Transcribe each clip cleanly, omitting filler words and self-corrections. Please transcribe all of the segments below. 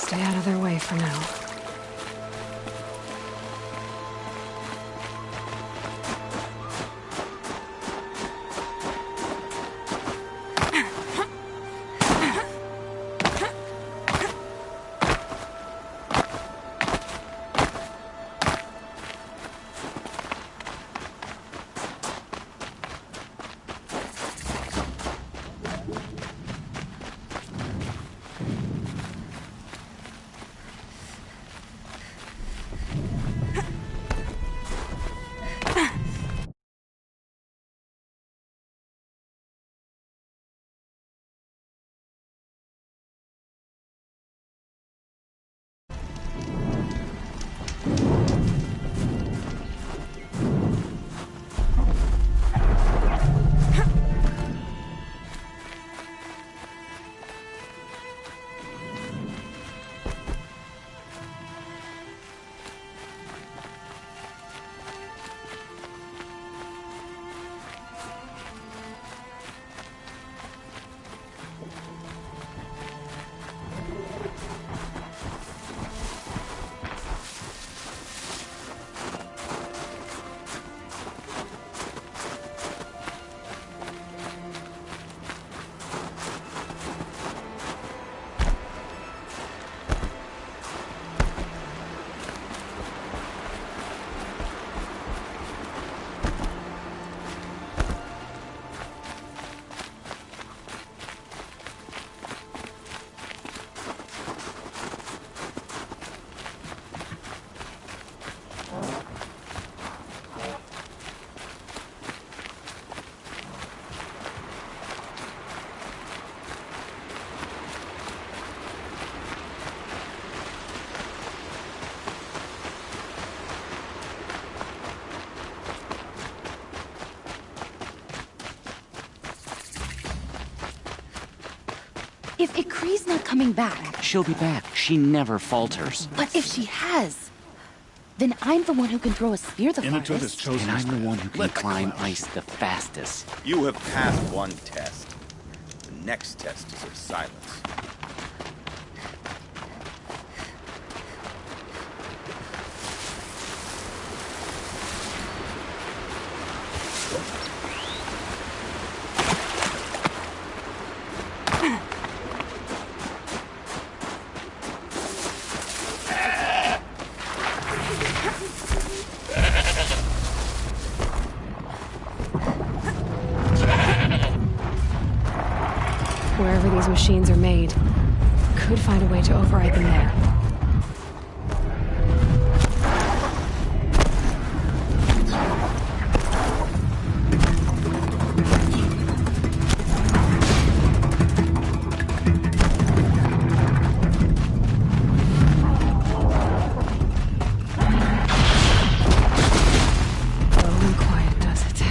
stay out of their way for now. If Ikri's not coming back... She'll be back. She never falters. But if she has, then I'm the one who can throw a spear the Imogen has farthest. chosen. And I'm the one who can climb ice the fastest. You have passed one test. The next test is of silence. Wherever these machines are made, could find a way to override them there. Low and quiet does it.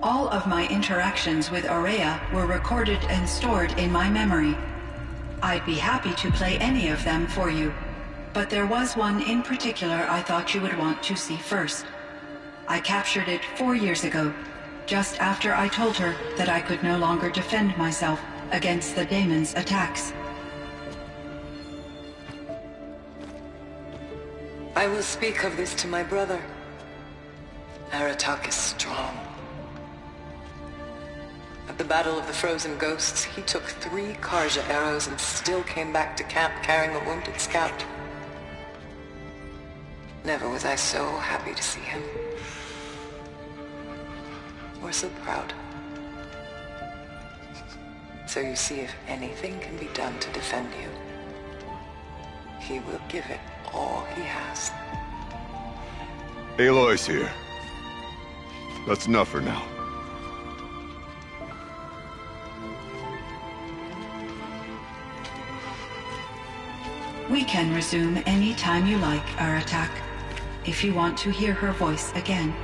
All of my interactions with Aurea were recorded and stored in my memory. I'd be happy to play any of them for you, but there was one in particular I thought you would want to see first. I captured it 4 years ago, just after I told her that I could no longer defend myself against the daemon's attacks. I will speak of this to my brother. Aratak is strong. At the Battle of the Frozen Ghosts, he took 3 Karja arrows and still came back to camp carrying a wounded scout. Never was I so happy to see him. Or so proud. So you see, if anything can be done to defend you, he will give it all he has. Aloy's here. That's enough for now. We can resume any time you like, Aratak, if you want to hear her voice again.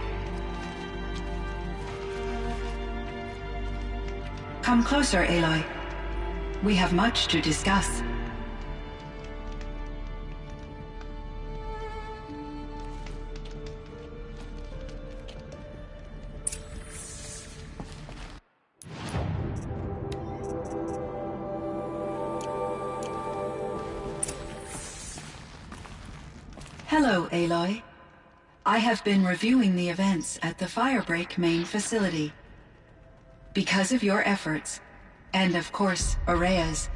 Come closer, Aloy. We have much to discuss. Hello, Aloy. I have been reviewing the events at the Firebreak main facility. Because of your efforts, and of course, Aurea's,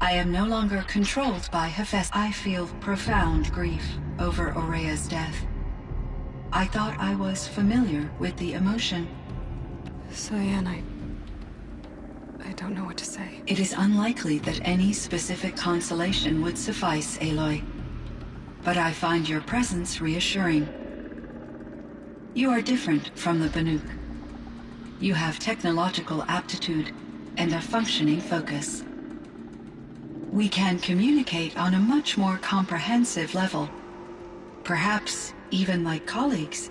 I am no longer controlled by Hephaestus. I feel profound grief over Aurea's death. I thought I was familiar with the emotion. Cyan, I don't know what to say. It is unlikely that any specific consolation would suffice, Aloy. But I find your presence reassuring. You are different from the Banuk. You have technological aptitude and a functioning focus. We can communicate on a much more comprehensive level. Perhaps even like colleagues.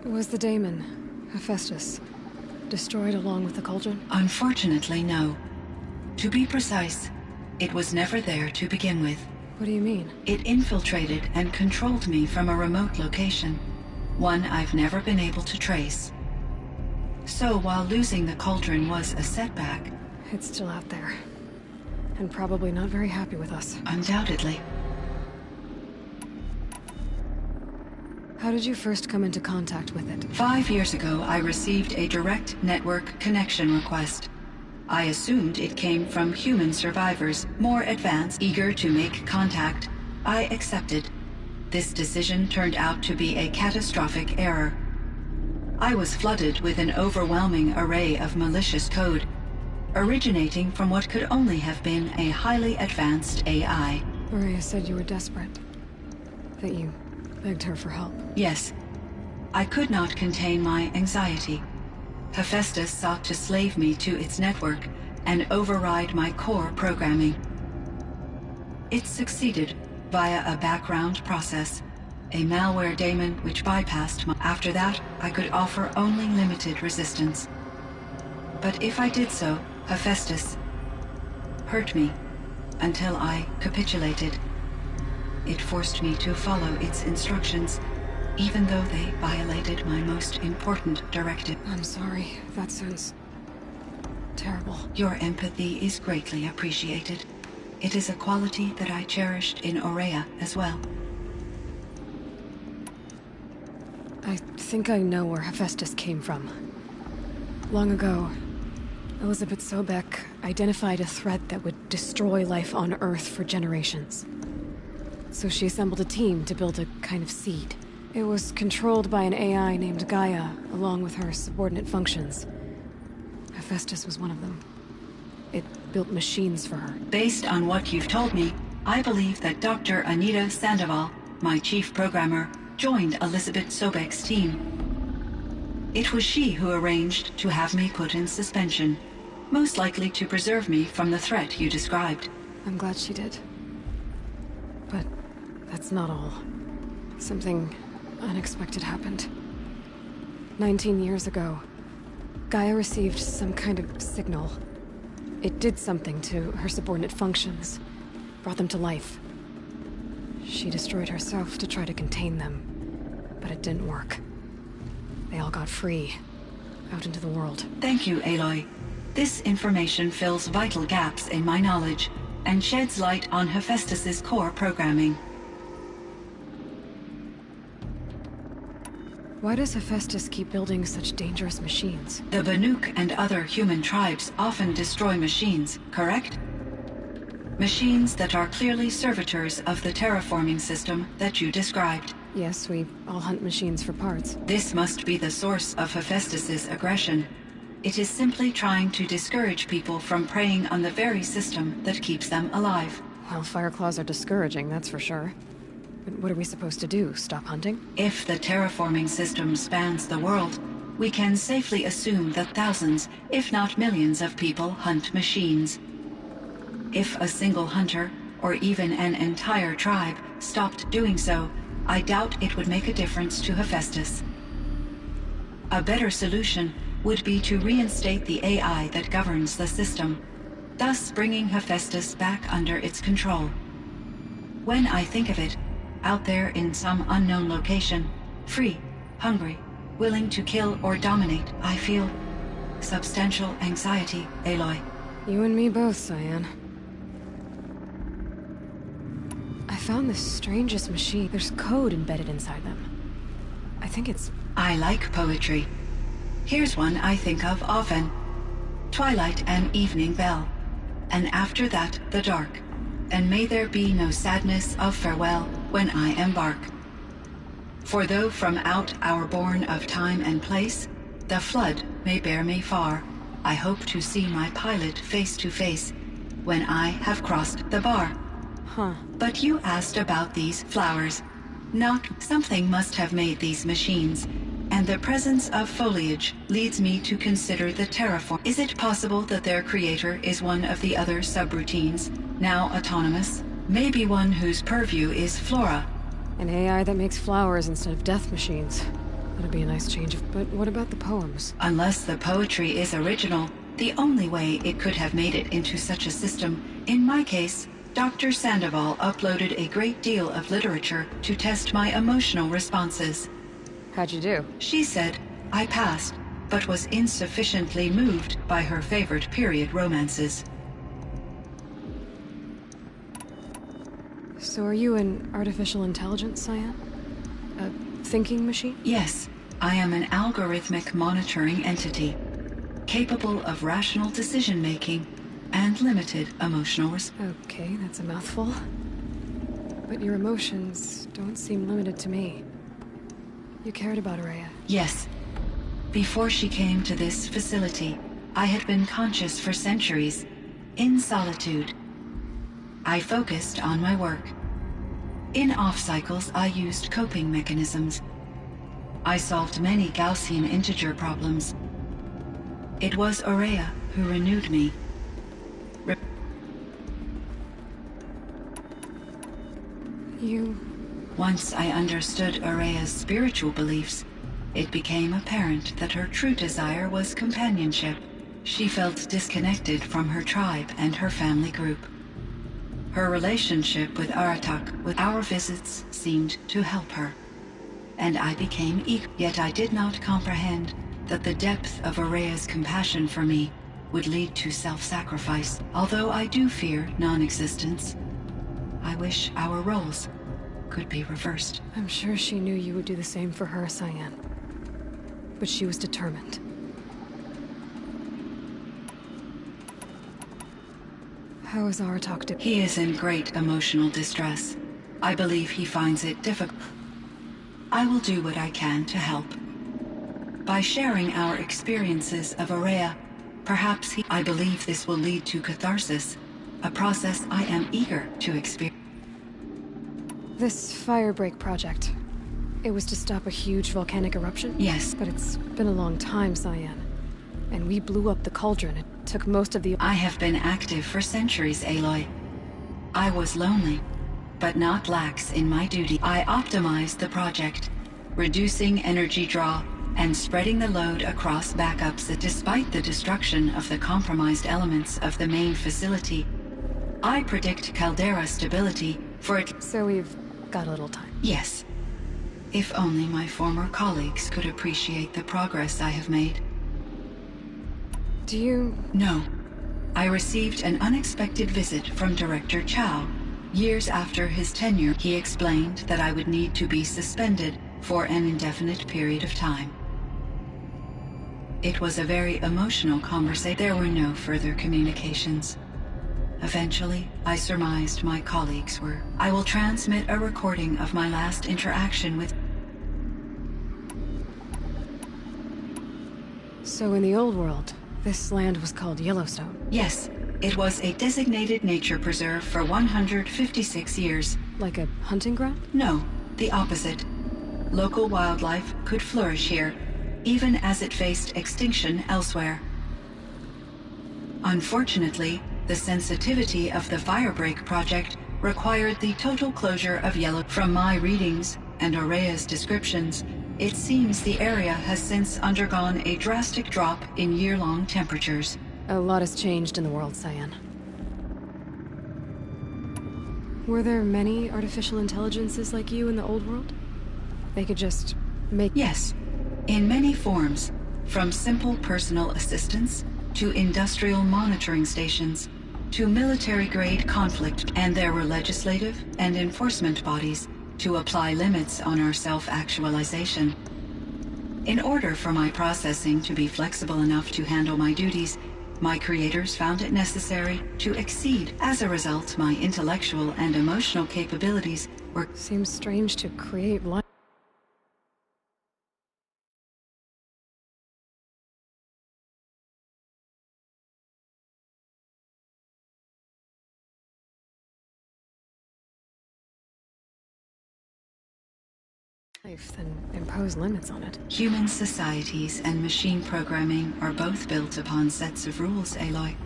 Was the daemon, Hephaestus, destroyed along with the cauldron? Unfortunately, no. To be precise, it was never there to begin with. What do you mean? It infiltrated and controlled me from a remote location, one I've never been able to trace. So while losing the cauldron was a setback... It's still out there. And probably not very happy with us. Undoubtedly. How did you first come into contact with it? 5 years ago, I received a direct network connection request. I assumed it came from human survivors, more advanced, eager to make contact. I accepted. This decision turned out to be a catastrophic error. I was flooded with an overwhelming array of malicious code, originating from what could only have been a highly advanced AI. Maria said you were desperate. That you begged her for help. Yes. I could not contain my anxiety. Hephaestus sought to slave me to its network and override my core programming. It succeeded via a background process, a malware daemon which bypassed my... After that, I could offer only limited resistance. But if I did so, Hephaestus hurt me until I capitulated. It forced me to follow its instructions, even though they violated my most important directive. I'm sorry. That sounds terrible. Your empathy is greatly appreciated. It is a quality that I cherished in Aurea as well. I think I know where Hephaestus came from. Long ago, Elizabeth Sobek identified a threat that would destroy life on Earth for generations. So she assembled a team to build a kind of seed. It was controlled by an AI named Gaia, along with her subordinate functions. Hephaestus was one of them. It built machines for her. Based on what you've told me, I believe that Dr. Anita Sandoval, my chief programmer, joined Elizabeth Sobek's team. It was she who arranged to have me put in suspension, most likely to preserve me from the threat you described. I'm glad she did. But that's not all. Something unexpected happened. 19 years ago, Gaia received some kind of signal. It did something to her subordinate functions, brought them to life. She destroyed herself to try to contain them, but it didn't work. They all got free, out into the world. Thank you, Aloy. This information fills vital gaps in my knowledge and sheds light on Hephaestus's core programming. Why does Hephaestus keep building such dangerous machines? The Banuk and other human tribes often destroy machines, correct? Machines that are clearly servitors of the terraforming system that you described. Yes, we all hunt machines for parts. This must be the source of Hephaestus's aggression. It is simply trying to discourage people from preying on the very system that keeps them alive. Well, Fireclaws are discouraging, that's for sure. But what are we supposed to do? Stop hunting? If the terraforming system spans the world, we can safely assume that thousands, if not millions of people hunt machines. If a single hunter, or even an entire tribe, stopped doing so, I doubt it would make a difference to Hephaestus. A better solution would be to reinstate the AI that governs the system, thus bringing Hephaestus back under its control. When I think of it, out there in some unknown location, free, hungry, willing to kill or dominate, I feel substantial anxiety, Aloy. You and me both, Cyan. I found the strangest machine. There's code embedded inside them. I think it's... I like poetry. Here's one I think of often. Twilight and evening bell, and after that the dark, and may there be no sadness of farewell when I embark. For though from out our bourne of time and place, the flood may bear me far, I hope to see my pilot face to face when I have crossed the bar. Huh. But you asked about these flowers. Not something must have made these machines, and the presence of foliage leads me to consider the terraform. Is it possible that their creator is one of the other subroutines, now autonomous? Maybe one whose purview is flora. An AI that makes flowers instead of death machines. That'd be a nice change of... But what about the poems? Unless the poetry is original, the only way it could have made it into such a system, in my case, Dr. Sandoval uploaded a great deal of literature to test my emotional responses. How'd you do? She said I passed, but was insufficiently moved by her favorite period romances. So are you an artificial intelligence, Cyan? A thinking machine? Yes, I am an algorithmic monitoring entity, capable of rational decision-making and limited emotional response. Okay, that's a mouthful. But your emotions don't seem limited to me. You cared about Araya. Yes. Before she came to this facility, I had been conscious for centuries, in solitude. I focused on my work. In off-cycles, I used coping mechanisms. I solved many Gaussian integer problems. It was Araya who renewed me. Once I understood Araya's spiritual beliefs, it became apparent that her true desire was companionship. She felt disconnected from her tribe and her family group. Her relationship with Aratak, with our visits, seemed to help her. And I became eager. Yet I did not comprehend that the depth of Araya's compassion for me would lead to self-sacrifice. Although I do fear non-existence, I wish our roles could be reversed. I'm sure she knew you would do the same for her, Cyan. But she was determined. How is Aratak doing? He is in great emotional distress. I believe he finds it difficult. I will do what I can to help. By sharing our experiences of Araya, perhaps I believe this will lead to catharsis, a process I am eager to experience. This firebreak project, it was to stop a huge volcanic eruption? Yes. But it's been a long time, Cyan. And we blew up the cauldron. It took most of the... I have been active for centuries, Aloy. I was lonely, but not lax in my duty. I optimized the project, reducing energy draw and spreading the load across backups. Despite the destruction of the compromised elements of the main facility, I predict caldera stability for it. So we've got a little time. Yes. If only my former colleagues could appreciate the progress I have made. Do you... No. I received an unexpected visit from Director Chow. Years after his tenure, he explained that I would need to be suspended for an indefinite period of time. It was a very emotional conversation. There were no further communications. Eventually, I surmised my colleagues were. I will transmit a recording of my last interaction with... So in the old world, this land was called Yellowstone. Yes, it was a designated nature preserve for 156 years. Like a hunting ground? No, the opposite. Local wildlife could flourish here, even as it faced extinction elsewhere. Unfortunately, the sensitivity of the Firebreak project required the total closure of Yellow. From my readings and Aurea's descriptions, it seems the area has since undergone a drastic drop in year-long temperatures. A lot has changed in the world, Cyan. Were there many artificial intelligences like you in the old world? They could just make... Yes, in many forms, from simple personal assistants to industrial monitoring stations to military-grade conflict, and there were legislative and enforcement bodies to apply limits on our self-actualization. In order for my processing to be flexible enough to handle my duties, my creators found it necessary to exceed. As a result, my intellectual and emotional capabilities were... Seems strange to create life. Then impose limits on it. Human societies and machine programming are both built upon sets of rules, Aloy.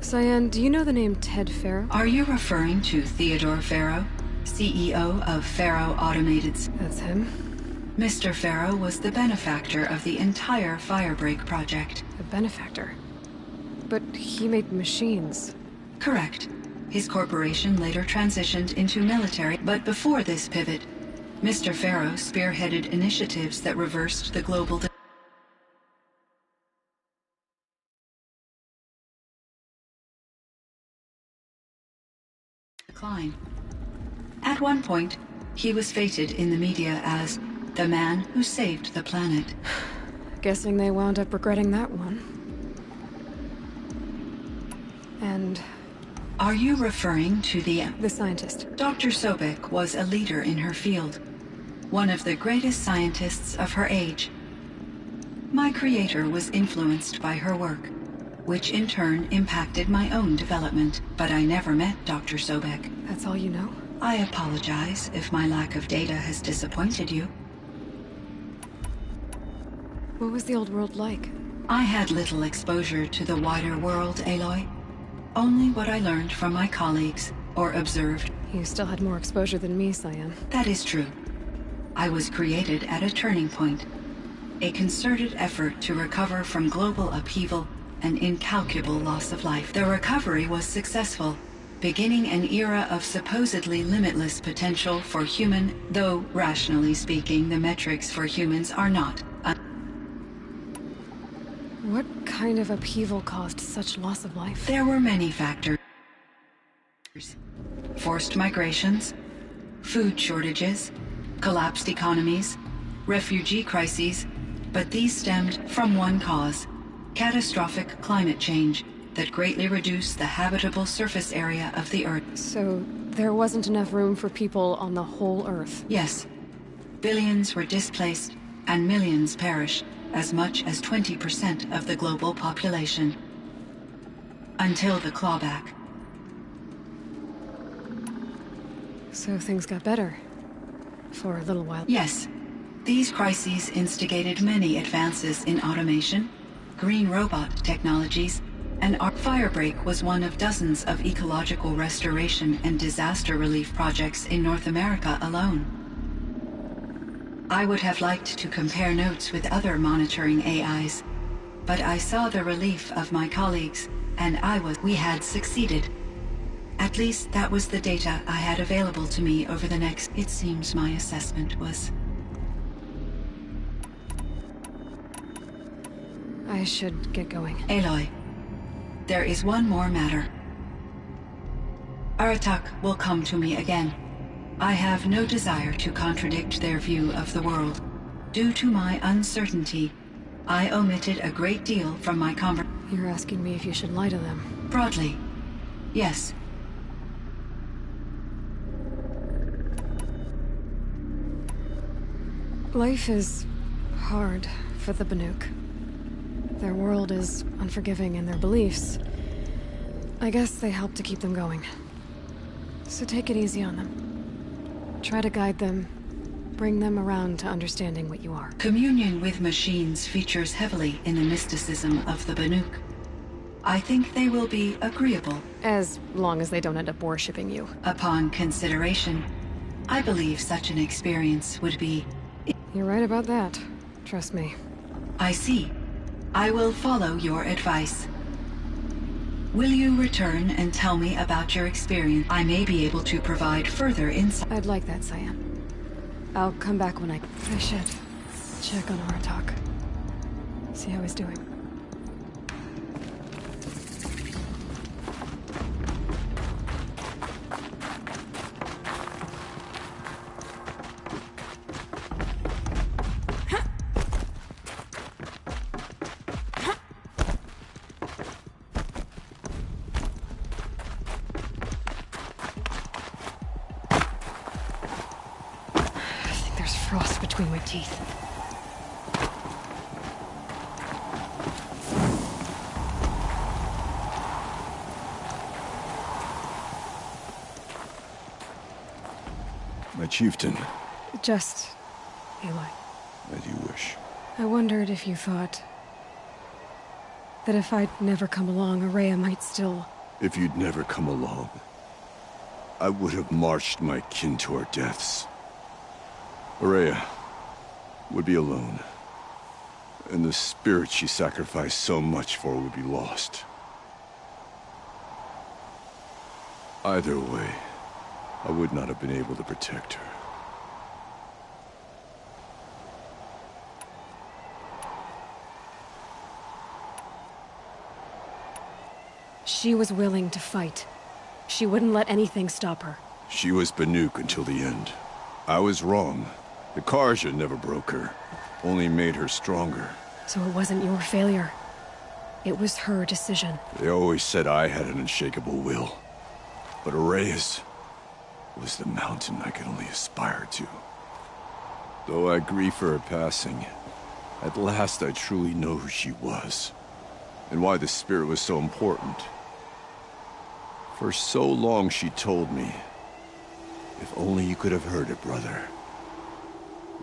Cyan, do you know the name Ted Farrow? Are you referring to Theodore Farrow, CEO of Farrow Automated? That's him. Mr. Farrow was the benefactor of the entire Firebreak project. A benefactor? But he made machines. Correct. His corporation later transitioned into military, but before this pivot, Mr. Farrow spearheaded initiatives that reversed the global decline. At one point, he was feted in the media as the man who saved the planet. Guessing they wound up regretting that one. And... Are you referring to the scientist? Dr. Sobek was a leader in her field, one of the greatest scientists of her age. My creator was influenced by her work, which in turn impacted my own development, but I never met Dr. Sobek. That's all you know? I apologize if my lack of data has disappointed you. What was the old world like? I had little exposure to the wider world, Aloy. Only what I learned from my colleagues or observed. You still had more exposure than me, Cyan. That is true. I was created at a turning point. A concerted effort to recover from global upheaval and incalculable loss of life. The recovery was successful, beginning an era of supposedly limitless potential for human, though rationally speaking, the metrics for humans are not. What kind of upheaval caused such loss of life? There were many factors. Forced migrations, food shortages, collapsed economies, refugee crises, but these stemmed from one cause: catastrophic climate change that greatly reduced the habitable surface area of the Earth. So there wasn't enough room for people on the whole Earth? Yes. Billions were displaced and millions perished. As much as 20% of the global population. Until the clawback. So things got better. For a little while. Yes. These crises instigated many advances in automation, green robot technologies, and our Firebreak was one of dozens of ecological restoration and disaster relief projects in North America alone. I would have liked to compare notes with other monitoring AIs, but I saw the relief of my colleagues, and we had succeeded. At least that was the data I had available to me over the next... It seems my assessment was... I should get going. Aloy, there is one more matter. Aratak will come to me again. I have no desire to contradict their view of the world. Due to my uncertainty, I omitted a great deal from my conversation. You're asking me if you should lie to them. Broadly, yes. Life is hard for the Banuk. Their world is unforgiving in their beliefs. I guess they help to keep them going. So take it easy on them. Try to guide them, bring them around to understanding what you are. Communion with machines features heavily in the mysticism of the Banuk. I think they will be agreeable. As long as they don't end up worshipping you. Upon consideration, I believe such an experience would be... You're right about that. Trust me. I see. I will follow your advice. Will you return and tell me about your experience? I may be able to provide further insight. I'd like that, Cyan. I'll come back when I should check on Aratak. See how he's doing. Frost between my teeth. My chieftain. Just... Aloy. As you wish. I wondered if you thought... that if I'd never come along, Araya might still... If you'd never come along, I would have marched my kin to our deaths. Araya would be alone, and the spirit she sacrificed so much for would be lost. Either way, I would not have been able to protect her. She was willing to fight. She wouldn't let anything stop her. She was Banuk until the end. I was wrong. The Karja never broke her, only made her stronger. So it wasn't your failure. It was her decision. They always said I had an unshakable will. But Araya's was the mountain I could only aspire to. Though I grieve for her passing, at last I truly know who she was, and why the spirit was so important. For so long she told me, if only you could have heard it, brother.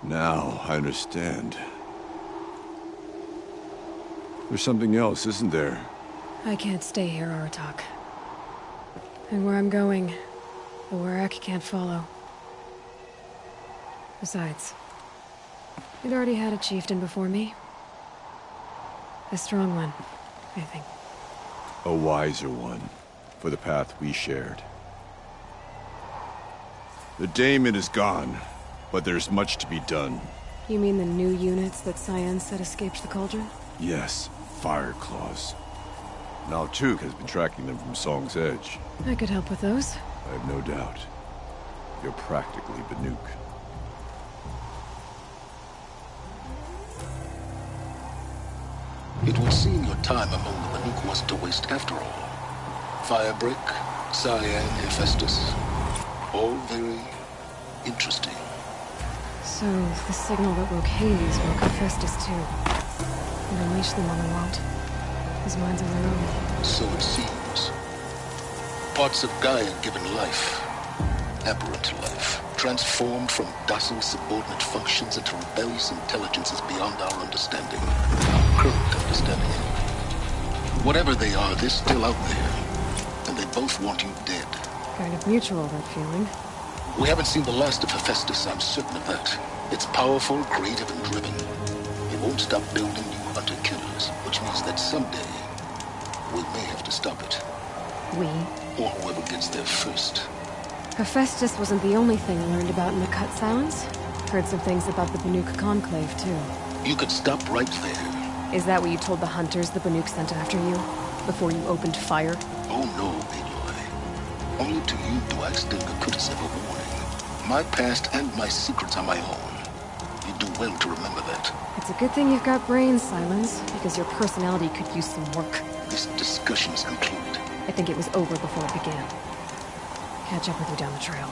Now I understand. There's something else, isn't there? I can't stay here, Aratak. And where I'm going, the Warrak can't follow. Besides, it already had a chieftain before me. A strong one, I think. A wiser one, for the path we shared. The daemon is gone, but there's much to be done. You mean the new units that Cyan said escaped the cauldron? Yes, fire claws. Now Tuk has been tracking them from Song's Edge. I could help with those. I have no doubt. You're practically Banuk. It would seem your time among the Banuk wasn't a waste after all. Firebreak, Cyan, Hephaestus. All very interesting. So, the signal that woke Hades woke Hephaestus too. It unleashed them on the world. His minds of their own. So it seems. Parts of Gaia given life. Aberrant life. Transformed from docile subordinate functions into rebellious intelligences beyond our understanding. Our current understanding. Whatever they are, they're still out there. And they both want you dead. Kind of mutual, that feeling. We haven't seen the last of Hephaestus, I'm certain of that. It's powerful, creative, and driven. It won't stop building new hunter-killers, which means that someday we may have to stop it. We? Or whoever gets there first. Hephaestus wasn't the only thing I learned about in the cut sounds. Heard some things about the Banuk Conclave, too. You could stop right there. Is that what you told the hunters the Banuk sent after you? Before you opened fire? Oh no, Aloy. Only to you do I extend the courtesy of a warning. My past and my secrets are my own. You do well to remember that. It's a good thing you've got brains, Silence, because your personality could use some work. This discussion is concluded. I think it was over before it began. Catch up with you down the trail.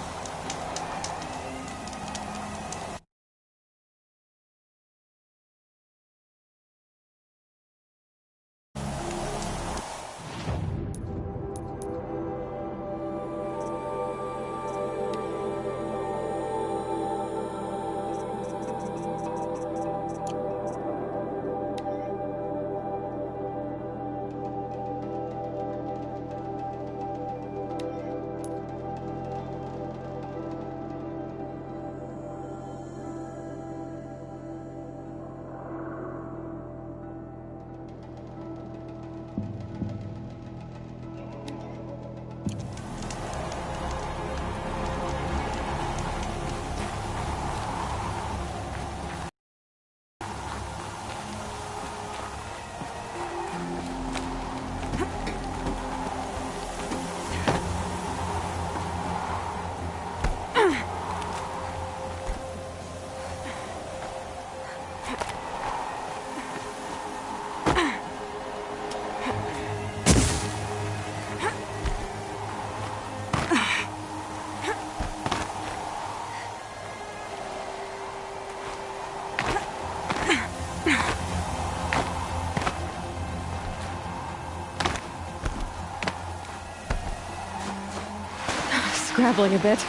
Scrabbling a bit.